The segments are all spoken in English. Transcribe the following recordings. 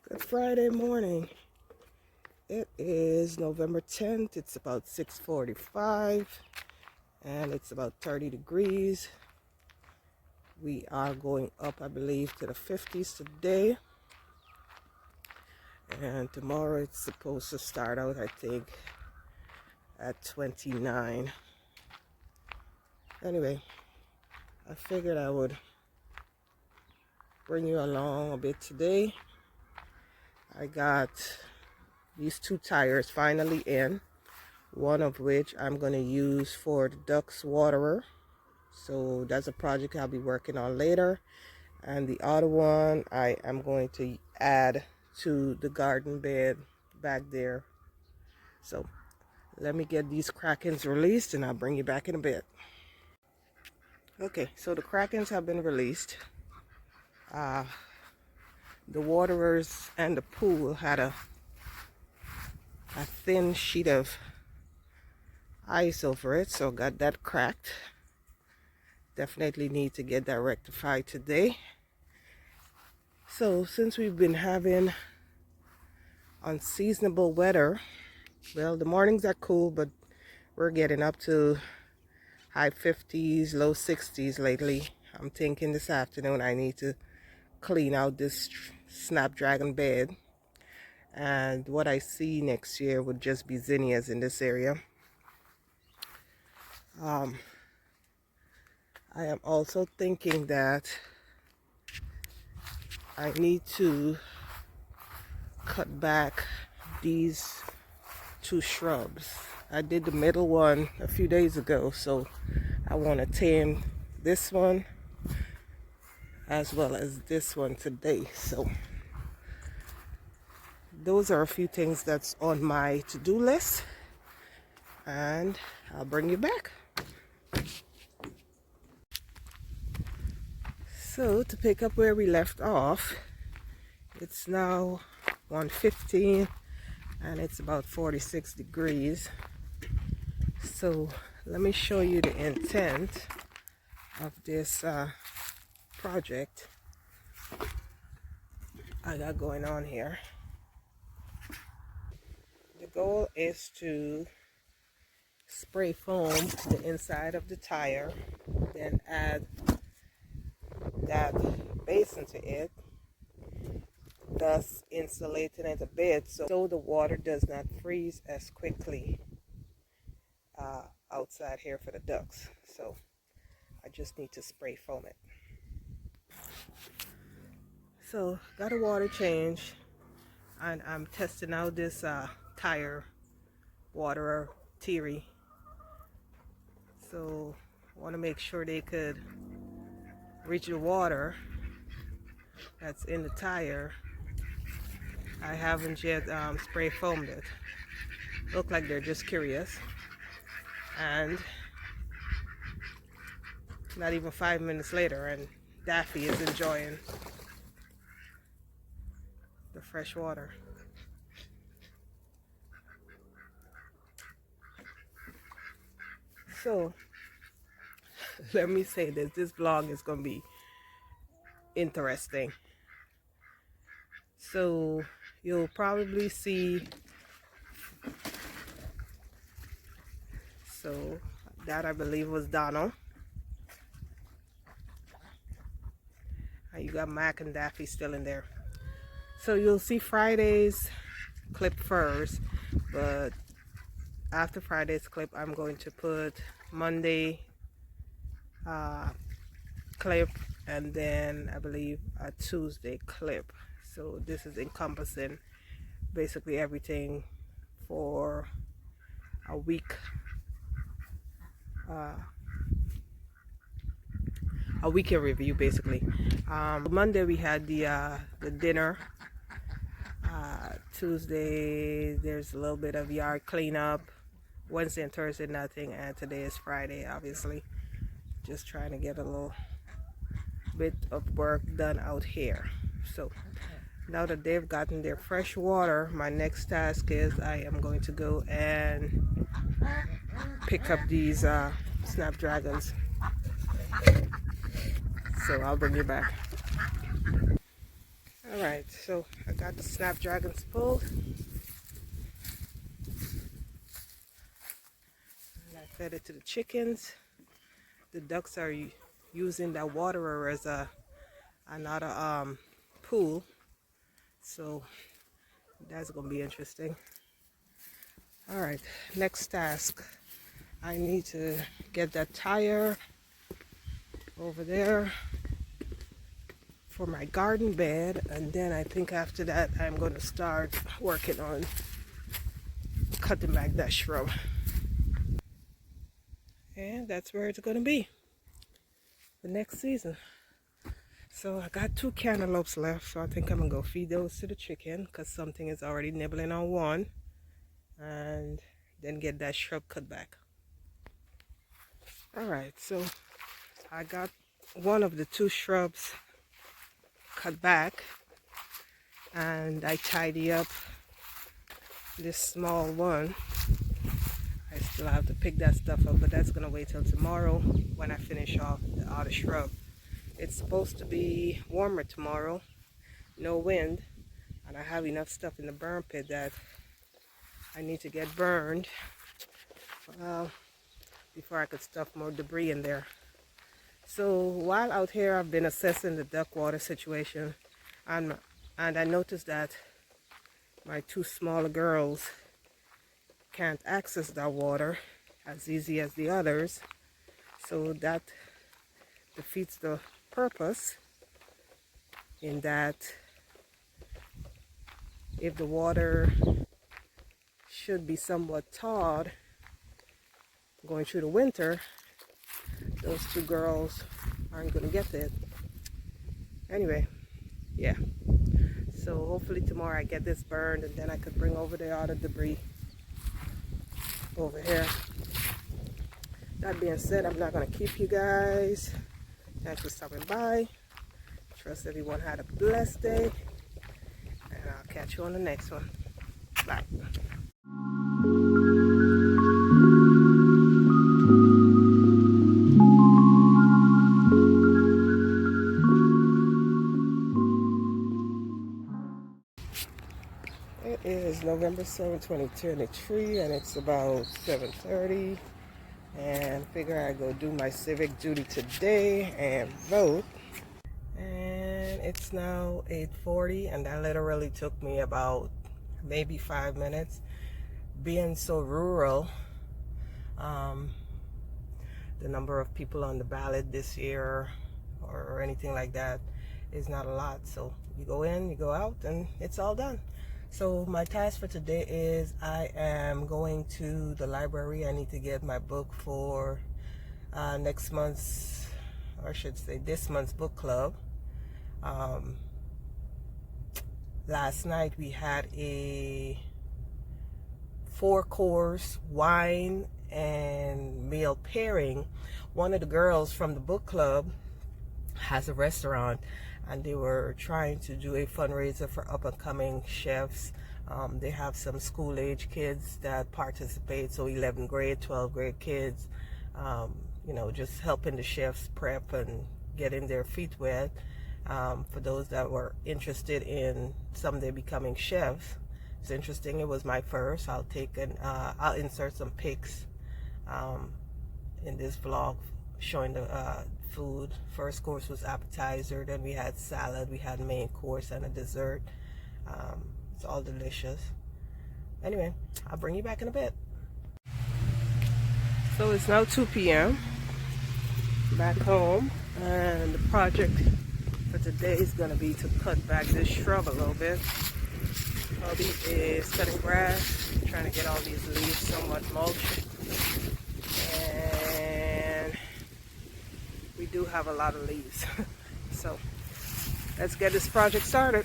Good Friday morning. It is November 10th. It's about 6:45 and it's about 30 degrees. We are going up, I believe, to the 50s today. And tomorrow it's supposed to start out, I think, at 29. Anyway, I figured I would bring you along a bit today. I got these two tires finally in, one of which I'm going to use for the ducks waterer. So that's a project I'll be working on later. And the other one I am going to add to the garden bed back there. So let me get these Krakens released and I'll bring you back in a bit. Okay, so the Krakens have been released. The waterers and the pool had a thin sheet of ice over it, so got that cracked. Definitely need to get that rectified today. So since we've been having unseasonable weather, well, the mornings are cool, but we're getting up to high 50s, low 60s lately. I'm thinking this afternoon I need to clean out this snapdragon bed. And what I see next year would just be zinnias in this area. I am also thinking that I need to cut back these two shrubs. I did the middle one a few days ago, so I want to tame this one as well as this one today. So those are a few things that's on my to-do list, and I'll bring you back. So to pick up where we left off, it's now 1:15 and it's about 46 degrees. So let me show you the intent of this project I got going on here. The goal is to spray foam the inside of the tire, then add that basin to it, thus insulating it a bit so the water does not freeze as quickly outside here for the ducks. So I just need to spray foam it. So got a water change, and I'm testing out this tire waterer Thierry. So I want to make sure they could reach the water that's in the tire. I haven't yet spray foamed it. Look like they're just curious. And not even 5 minutes later, and Daffy is enjoying the fresh water. So let me say this vlog is going to be interesting. So you'll probably see, so that I believe was Donald. You got Mac and Daffy still in there. So you'll see Friday's clip first, but after Friday's clip I'm going to put Monday clip and then I believe a Tuesday clip. So this is encompassing basically everything for a week, a weekend review basically. Monday we had the dinner. Tuesday there's a little bit of yard cleanup. Wednesday and Thursday nothing, and today is Friday, obviously. Just trying to get a little bit of work done out here. So now that they've gotten their fresh water, my next task is I am going to go and pick up these snapdragons. So I'll bring you back. Alright, so I got the snapdragons pulled. And I fed it to the chickens. The ducks are using that waterer as another pool. So that's gonna be interesting. Alright, next task. I need to get that tire over there for my garden bed, and then I think after that I'm going to start working on cutting back that shrub. And that's where it's going to be the next season. So I got 2 cantaloupes left, so I think I'm going to go feed those to the chicken because something is already nibbling on one, and then get that shrub cut back. Alright, so I got one of the 2 shrubs cut back, and I tidy up this small one. I still have to pick that stuff up, but that's gonna wait till tomorrow when I finish off the other shrub. It's supposed to be warmer tomorrow, no wind, and I have enough stuff in the burn pit that I need to get burned before I could stuff more debris in there. So while out here, I've been assessing the duck water situation, and I noticed that my 2 smaller girls can't access that water as easy as the others. So that defeats the purpose, in that if the water should be somewhat thawed going through the winter, those 2 girls aren't going to get it. Anyway, yeah. So hopefully tomorrow I get this burned, and then I could bring over the other debris over here. That being said, I'm not going to keep you guys. Thanks for stopping by. Trust everyone had a blessed day, and I'll catch you on the next one. Bye. It is November 7, 2023, and it's about 7:30, and figure I go do my civic duty today and vote. And it's now 8:40, and that literally took me about maybe 5 minutes. Being so rural, the number of people on the ballot this year or anything like that is not a lot. So you go in, you go out, and it's all done. So my task for today is I am going to the library. I need to get my book for next month's, or I should say this month's book club. Last night we had a 4-course wine and meal pairing. One of the girls from the book club has a restaurant, and they were trying to do a fundraiser for up-and-coming chefs. They have some school-age kids that participate, so 11th grade, 12th grade kids, you know, just helping the chefs prep and getting their feet wet. For those that were interested in someday becoming chefs, it's interesting. It was my first. I'll insert some pics in this vlog showing the food. First course was appetizer, then we had salad, we had main course, and a dessert. It's all delicious. Anyway, I'll bring you back in a bit. So it's now 2 p.m. back home, and the project for today is going to be to cut back this shrub a little bit. Hubby is cutting grass, trying to get all these leaves somewhat mulched, and we do have a lot of leaves. So let's get this project started.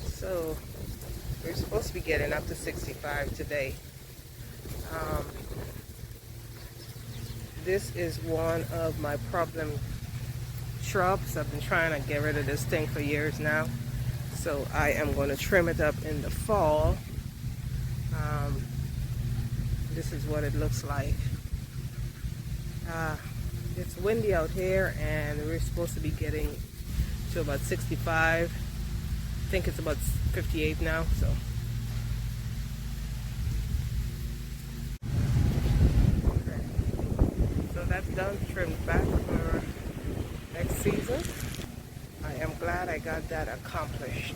So we're supposed to be getting up to 65 today. This is one of my problem shrubs. I've been trying to get rid of this thing for years now. So I am going to trim it up in the fall. This is what it looks like. It's windy out here, and we're supposed to be getting to about 65. I think it's about 58 now, so. Okay. So that's done, trimmed back for next season. I am glad I got that accomplished.